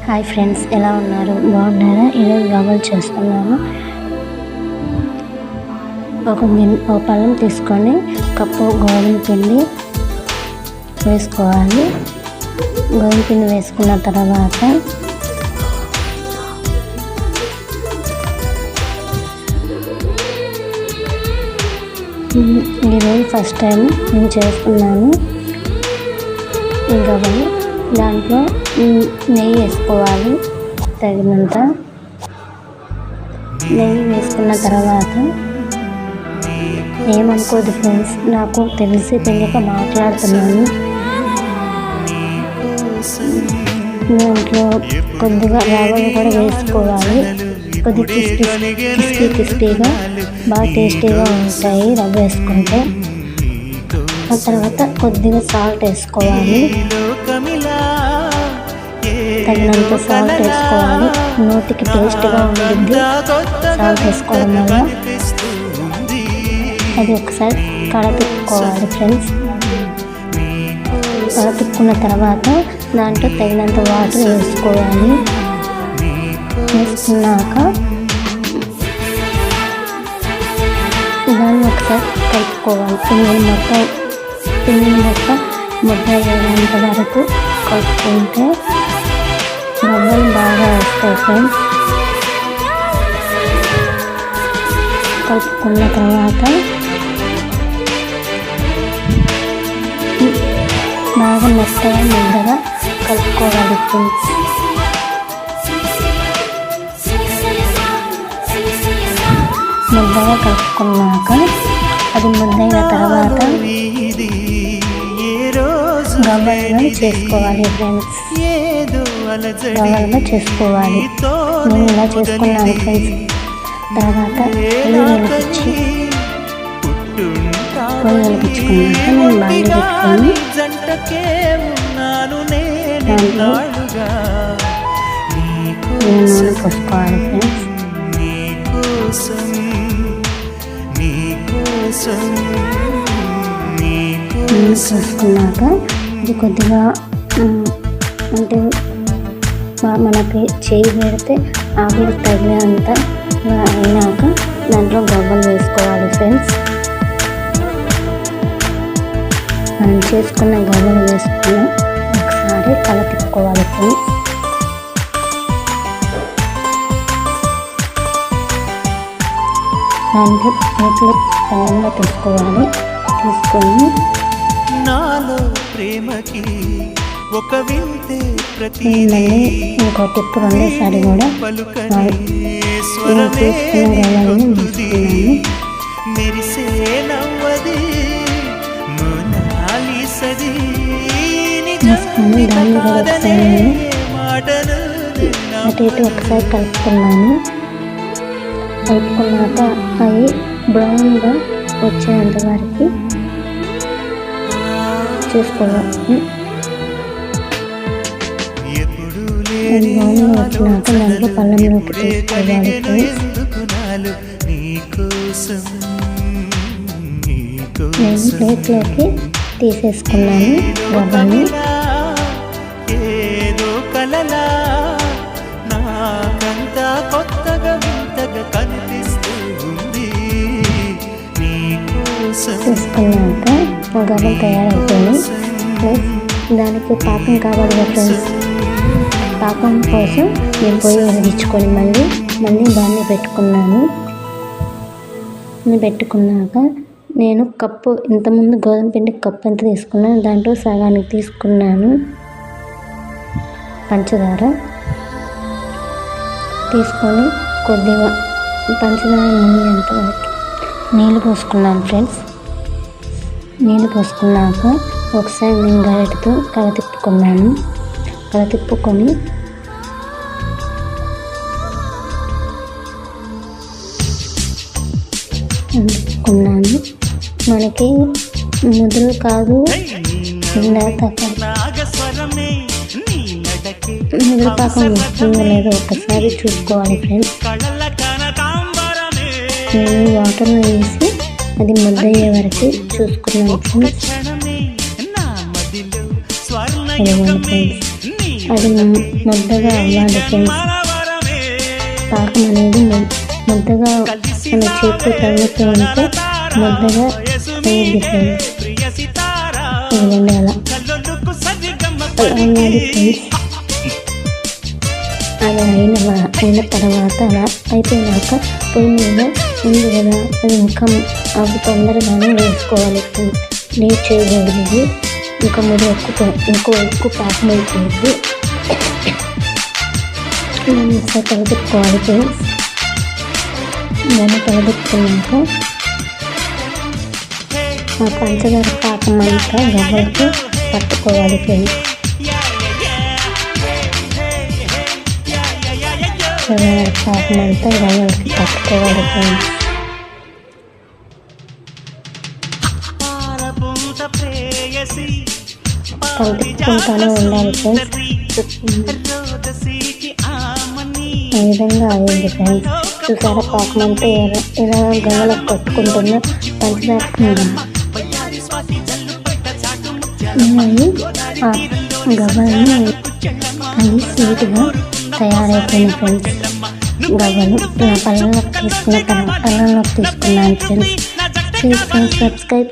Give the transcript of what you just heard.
Hi friends, ఎలా ఉన్నారు? బాగున్నారా? ఈరోజు గవ్వలు చేస్తున్నాను. ఒక పళ్ళెం తీసుకొని కప్పు గోధుమ పిండి వేసుకోవాలి. గోధుమ పిండి వేసుకున్న తర్వాత ఈరోజు ఫస్ట్ టైం నేను చేస్తున్నాను ఈ గవ్వలు. దాంట్లో నెయ్యి వేసుకోవాలి, తగినంత నెయ్యి వేసుకున్న తర్వాత ఏమనుకోదు ఫ్రెండ్స్, నాకు తెలియక మాట్లాడుతున్నాను. దాంట్లో కొద్దిగా రవ్వలు కూడా వేసుకోవాలి. కొద్దిగా క్రిస్పీగా బాగా టేస్టీగా ఉంటాయి రవ్వ వేసుకుంటే. ఆ తర్వాత కొద్దిగా సాల్ట్ వేసుకోవాలి, తగినంత సాల్ట్ వేసుకోవాలి. నోటికి టేస్ట్గా ఉంటుంది సాల్ట్ వేసుకోవడం వల్ల. అది ఒకసారి కలపెట్టుకోవాలి ఫ్రెండ్స్. కలపెట్టుకున్న తర్వాత దాంట్లో తగినంత వాటర్ వేసుకోవాలి. వేసుకున్నాక దాన్ని ఒకసారి కలుపుకోవాలి. పిండి మొత్తం ముద్ద అయ్యేంత వరకు కలుపుకుంటే గవ్వలు బాగా వస్తాయి ఫ్రెండ్స్. కలుపుకున్న తర్వాత బాగా మెత్తగా ముద్దగా కలుపుకోవాలి ఫ్రెండ్స్. ముద్దగా కలుపుకున్నాక అది ముద్దైన తర్వాత గవ్వలుగా చేసుకోవాలి ఫ్రెండ్స్. గవ్వలుగా చేసుకోవాలి. నేను ఇలా చేసుకున్నాను ఫ్రెండ్స్. తర్వాత పొయ్యి వెలిగించుకున్నాక నేను బాండి పెట్టుకొని దాంట్లో నూనె పోసుకోవాలి ఫ్రెండ్స్. చూసుకున్నాక ఇది కొద్దిగా అంటే మనకి చేయి పెడితే ఆవిరి తగినంత అయినాక దాంట్లో గవ్వలు వేసుకోవాలి ఫ్రెండ్స్. మనం చేసుకున్న గవ్వలు వేసుకుని ఒకసారి కలపెట్టుకోవాలి ఫ్రెండ్స్. దాంట్లో ప్లేట్లు పళ్ళెంలో తీసుకోవాలి. తీసుకొని నాలో ప్రేమకి ఒక వింతే ఇంకో టిప్పు రెండోసారి కూడా తీసుకున్న గవ్వలను తీసుకొని దాన్ని కూడా ఒకసారి అటు ఇటు ఒకసారి కలుపుకున్నాను. కలుపుకున్నాక అవి బ్రౌన్గా వచ్చేంత వరకు చూసుకోవాలి. బ్రౌన్గా వచ్చినాక దాంట్లో పళ్ళెంలోకి తీసుకోవాలి ఫ్రెండ్స్. నేను ప్లేట్లోకి తీసేసుకున్నాను గవ్వల్ని. తీసుకున్నాక గవ్వలు తయారైపోయింది. ప్లస్ దానికి పాకం కావాలి ఫ్రెండ్స్. పాకం కోసం నేను పొయ్యి వెలిగించుకొని మళ్ళీ దాన్ని పెట్టుకున్నాను. పెట్టుకున్నాక నేను కప్పు ఇంతకుముందు గోధుమ పిండి కప్పు ఎంత తీసుకున్నాను దాంట్లో సగానికి తీసుకున్నాను పంచదార. తీసుకొని కొద్దిగా పంచదార మునిగేంత వరకు నీళ్ళు పోసుకున్నాను ఫ్రెండ్స్. నీళ్ళు పోసుకున్నాక ఒకసారి నేను గరిటెతో కలతిప్పుకున్నాను. కలతిప్పుకొని అందుకున్నాను. మనకి ముద్రలు కాదు ముద్ర పాకం వస్తుందో లేదో ఒకసారి చూసుకోవాలి ఫ్రెండ్స్. నేను వాటర్లో వేసి అది ముద్దయ్యే వరకు చూసుకున్నాను ఫ్రెండ్స్. ఫ్రెండ్స్ అది ముద్దగా అవ్వాలి ఫ్రెండ్స్. పాకం అనేది ముద్దగా మన చేతితో తగులుతూ ఉంటే ముద్దగా అయ్యింది ఫ్రెండ్స్. ఇవ్వండి అలా అవ్వాలి ఫ్రెండ్స్. అది అయిన తర్వాత అలా అయిపోయినాక పొయ్యి మీద ఉంది కదా, అది ఇంకా అవి తొందరగానే వేసుకోవాలి ఫ్రెండ్స్. లేట్ చేయకూడదు. ఇంకా మీరు ఇంకో ఎక్కువ పాకం అయిపోయింది. దాన్ని ఒకసారి కలబెట్టుకోవాలి ఫ్రెండ్స్. దాన్ని కలబెట్టుకున్నాక ఆ పంచదార పాకం అంతా గవ్వలకి పట్టుకోవాలి ఫ్రెండ్స్. పాకం అంతా గవ్వలకి పట్టుకోవాలి ఫ్రెండ్స్. కలుపుకుంటూనే ఉండాలి ఫ్రెండ్స్. ఈ విధంగా అయింది ఫ్రెండ్స్. చూసారా పాకం అంతా ఇలా గవ్వలకు కొట్టుకుంటున్న పంచదార ఆ గవ్వలని అది స్వీట్గా తయారైపోయింది ఫ్రెండ్స్. గవ్వలు నా పళ్ళలోకి తీసుకున్నాను ఫ్రెండ్స్. Please friends subscribe